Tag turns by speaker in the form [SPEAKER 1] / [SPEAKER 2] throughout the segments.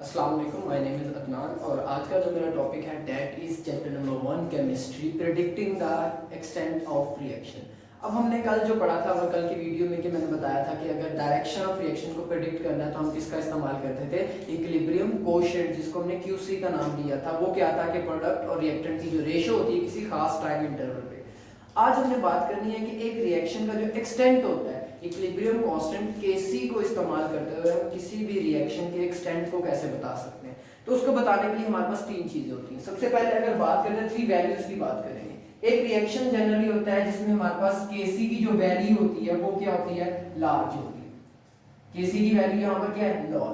[SPEAKER 1] अस्सलाम वालेकुम, my name is Adnan और आज का जो मेरा टॉपिक है that is chapter number 1 chemistry predicting the extent of reaction. अब हमने कल जो पढ़ा था वो कल की वीडियो में कि मैंने बताया था कि अगर डायरेक्शन ऑफ रिएक्शन को प्रेडिक्ट करना है तो हम किसका इस्तेमाल करते थे, इक्विलिब्रियम कोएफिशिएंट, जिसको हमने QC का नाम दिया था। वो क्या था कि प्रोडक्ट और रिएक्टेंट की जो रेशो होती है किसी खास टाइम इंटरवल पे। आज हमने बात करनी है कि एक रिएक्शन का जो एक्सटेंट होता है, इक्विलिब्रियम कांस्टेंट Kc को इस्तेमाल करते हुए हम किसी भी रिएक्शन के एक्सटेंट को कैसे बता सकते हैं। तो उसको बताने के लिए हमारे पास तीन चीजें होती हैं। सबसे पहले अगर बात करें थ्री वैल्यूज की बात करेंगे। एक रिएक्शन जनरली होता है जिसमें हमारे पास Kc की जो वैल्यू होती है वो क्या होती है, लार्ज होती है। Kc की वैल्यू यहाँ पर क्या है, लॉग।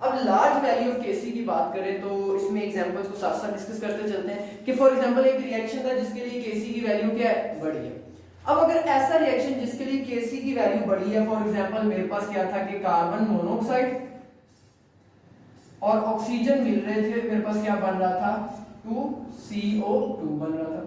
[SPEAKER 1] अब लार्ज वैल्यू ऑफ Kc की बात करें तो इसमें एग्जांपल्स को साथ साथ डिस्कस करते चलते हैं कि फॉर एग्जांपल एक रिएक्शन था जिसके लिए Kc की वैल्यू क्या है, बड़ी है। अब अगर ऐसा रिएक्शन जिसके लिए Kc की वैल्यू बड़ी है, फॉर एग्जांपल मेरे पास क्या था कि कार्बन मोनोऑक्साइड और ऑक्सीजन मिल रहे थे, मेरे पास क्या बन रहा था, 2CO2 बन रहा था।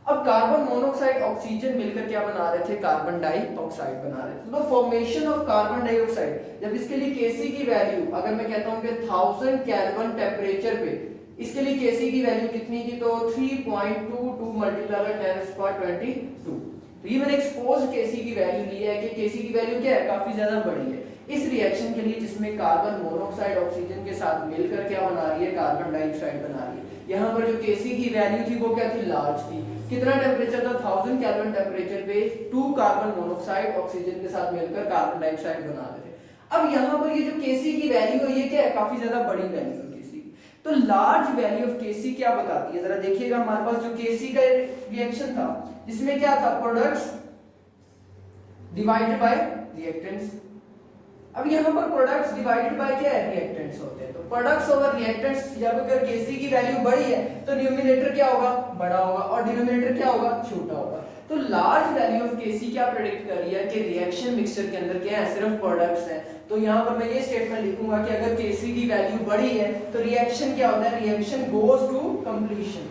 [SPEAKER 1] अब कार्बन मोनोऑक्साइड ऑक्सीजन मिलकर क्या बना रहे थे, कार्बन डाइऑक्साइड बना रहे थे। तो फॉर्मेशन ऑफ कार्बन डाइऑक्साइड, जब इसके लिए Kc की वैल्यू अगर मैं कहता हूं कि 1000 केल्विन टेंपरेचर पे इसके लिए Kc की वैल्यू कितनी थी, तो 3.22 मल्टीप्लाई बाय 10^22। तो ये मैंने एक्सपोज्ड Kc की वैल्यू ली है कि Kc की वैल्यू क्या है, काफी ज्यादा बड़ी है। इस रिएक्शन के लिए जिसमें कार्बन मोनोऑक्साइड ऑक्सीजन के साथ मिलकर क्या बना रही है, कार्बन डाइऑक्साइड बना रही है। यहाँ पर जो Kc की वैल्यू थी वो क्या थी, लार्ज थी। कितना टेंपरेचर था, 1000 केल्विन टेंपरेचर पे 2 कार्बन मोनोऑक्साइड ऑक्सीजन के साथ मिलकर कार्बन डाइऑक्साइड बना रहे थे। अब यहाँ पर ये जो Kc की वैल्यू है ये क्या है, काफी ज्यादा बड़ी वैल्यू है Kc। तो लार्ज वैल्यू ऑफ Kc क्या बताती है, जरा देखिएगा। हमारे पास जो Kc का रिएक्शन था जिसमें क्या था, प्रोडक्ट्स डिवाइडेड बाय रिएक्टेंट्स। अब यहाँ पर प्रोडक्ट्स डिवाइडेड बाय क्या है, रिएक्टेंट्स होते हैं। तो प्रोडक्ट्स ओवर रिएक्टेंट्स, जब अगर Kc की वैल्यू बड़ी है तो न्यूमरेटर क्या होगा, बड़ा होगा, और डिनोमिनेटर क्या होगा, छोटा होगा। तो लार्ज वैल्यू ऑफ Kc क्या प्रेडिक्ट कर रही है कि रिएक्शन मिक्सचर के अंदर क्या है, सिर्फ प्रोडक्ट्स हैं। तो यहाँ पर मैं ये स्टेटमेंट लिखूंगा कि अगर Kc की वैल्यू बड़ी है तो रिएक्शन क्या होता है, रिएक्शन गोज टू कंप्लीशन।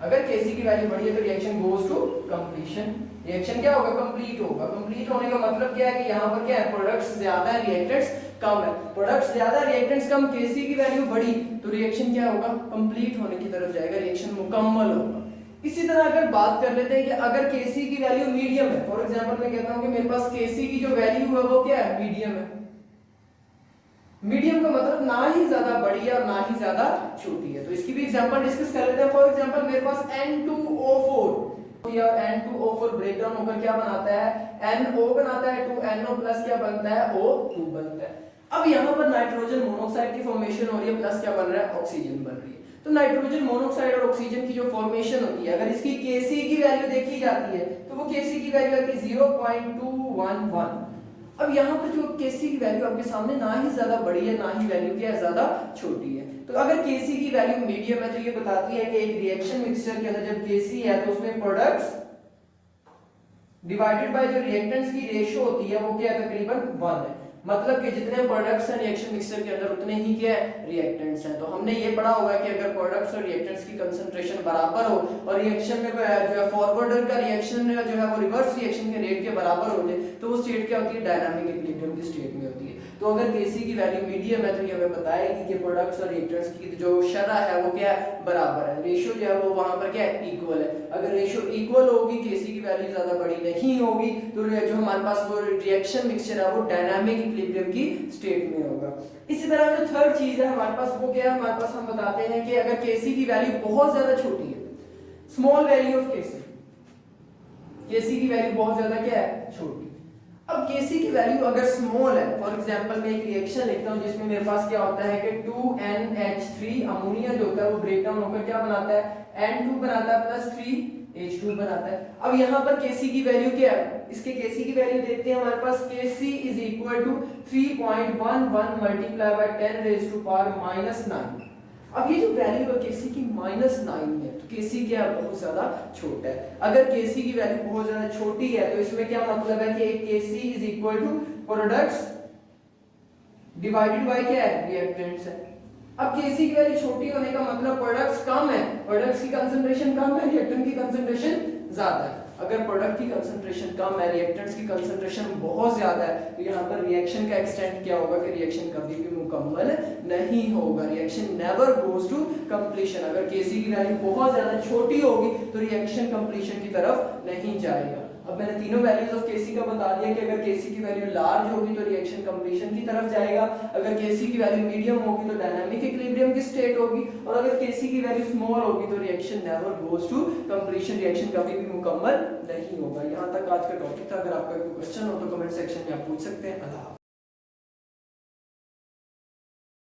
[SPEAKER 1] अगर Kc की वैल्यू बढ़ी है तो reaction goes to completion. Reaction क्या होगा, कंप्लीट होगा। कंप्लीट होने का मतलब क्या है कि यहाँ पर क्या है, प्रोडक्ट्स ज्यादा है, रिएक्टेंट्स कम है। प्रोडक्ट्स ज्यादा, रिएक्टेंट्स कम, Kc की वैल्यू बढ़ी तो रिएक्शन क्या होगा, कंप्लीट होने की तरफ जाएगा, रिएक्शन मुकम्मल होगा। इसी तरह अगर बात कर लेते हैं कि अगर Kc की वैल्यू मीडियम है, फॉर एग्जांपल मैं कहता हूं कि मेरे पास Kc की जो वैल्यू है वो क्या है, मीडियम है। मीडियम का मतलब ना ही ज्यादा बड़ी है और ना ही ज्यादा छोटी है। तो इसकी भी एग्जांपल डिस्कस कर लेते हैं। फॉर एग्जांपल मेरे पास N2O4 या N2O4 ब्रेक डाउन होकर क्या बनाता है, NO बनाता है, 2NO प्लस क्या बनता है, O2 बनता है। अब यहाँ पर नाइट्रोजन मोनोऑक्साइड की फॉर्मेशन हो रही है, प्लस क्या बन रहा है, ऑक्सीजन बन रही है। तो नाइट्रोजन मोनोऑक्साइड और ऑक्सीजन की जो फॉर्मेशन होती है, अगर इसकी Kc की वैल्यू देखी जाती है तो वो Kc की वैल्यू आती है 0.211। अब यहाँ पर जो Kc की वैल्यू आपके सामने ना ही ज्यादा बड़ी है ना ही वैल्यू क्या है, ज्यादा छोटी है। तो अगर Kc की वैल्यू मीडियम है तो ये बताती है कि एक रिएक्शन मिक्सचर के अंदर जब Kc है तो उसमें प्रोडक्ट्स डिवाइडेड बाय जो रिएक्टेंट्स की रेशियो होती है वो क्या है, तकरीबन 1 है। मतलब कि जितने प्रोडक्ट्स हैं रिएक्शन मिक्सचर के अंदर उतने ही क्या है, रिएक्टेंट्स हैं। तो हमने ये पढ़ा हुआ है कि अगर प्रोडक्ट्स और रिएक्टेंट्स की कंसंट्रेशन बराबर हो और रिएक्शन में जो है फॉरवर्डर का रिएक्शन जो है वो रिवर्स रिएक्शन के रेट के बराबर हो जाए तो वो स्टेट क्या होती है, डायनामिक इक्विलिब्रियम की स्टेट में होती है। तो अगर Kc की वैल्यू मीडियम है तो ये हमें बताएगी कि प्रोडक्ट्स और रिएक्टेंट्स की जो शरह है वो क्या है, बराबर है। रेशियो जो है वो वहां पर क्या है, इक्वल है। अगर रेशियो इक्वल होगी, Kc की वैल्यू ज्यादा बड़ी नहीं होगी, तो जो हमारे पास वो रिएक्शन मिक्सचर है वो डायनामिक इक्विलिब्रियम की स्टेट में होगा। इसी तरह जो थर्ड चीज है हमारे पास वो क्या है, हमारे पास हम बताते हैं कि अगर Kc की वैल्यू बहुत ज्यादा छोटी है, स्मॉल वैल्यू ऑफ Kc की वैल्यू बहुत ज्यादा क्या है, छोटी। अब Kc की वैल्यू अगर स्मॉल है, फॉर एग्जांपल मैं एक रिएक्शन लिखता हूं जिसमें मेरे पास क्या होता है कि 2NH3 अमोनिया जो होता है वो ब्रेक डाउन होकर क्या बनाता है, N2 बनाता है प्लस 3H2 बनाता है। अब यहाँ पर Kc की वैल्यू क्या है, इसके Kc की वैल्यू देखते हैं। हमारे पास Kc इज इक्वल टू 3.11 multiply by 10 raise to power -9। अब ये जो वैल्यू है Kc की -9 है तो Kc क्या है, बहुत ज्यादा छोटा है। अगर Kc की वैल्यू बहुत ज्यादा छोटी है तो इसमें क्या मतलब है कि Kc इज इक्वल टू प्रोडक्ट्स डिवाइडेड बाय क्या है, रिएक्टेंट्स है। अब Kc की वैल्यू छोटी होने का मतलब प्रोडक्ट्स कम है, प्रोडक्ट्स की कंसंट्रेशन कम है, रिएक्टेंट की कंसंट्रेशन ज्यादा है। अगर प्रोडक्ट की कंसंट्रेशन कम है, रिएक्टेंट्स की कंसंट्रेशन बहुत ज्यादा है, तो यहाँ पर रिएक्शन का एक्सटेंट क्या होगा कि रिएक्शन कभी भी मुकम्मल नहीं होगा, reaction never goes to completion. अगर Kc की वैल्यू बहुत ज्यादा छोटी होगी तो रिएक्शन कंप्लीशन की तरफ नहीं जाएगा। अब मैंने तीनों वैल्यूज ऑफ Kc का बता दिया कि अगर Kc की वैल्यू लार्ज होगी तो रिएक्शन कंप्लीशन की तरफ जाएगा, अगर Kc की वैल्यू मीडियम होगी तो डायनामिक इक्विलिब्रियम की स्टेट होगी, और अगर Kc की वैल्यू स्मॉल होगी तो reaction never goes to completion, reaction कभी भी मुकम्मल नहीं होगा। यहाँ तक आज का टॉपिक था। अगर आपका कोई क्वेश्चन हो तो कमेंट सेक्शन में आप पूछ सकते हैं। अल्लाह।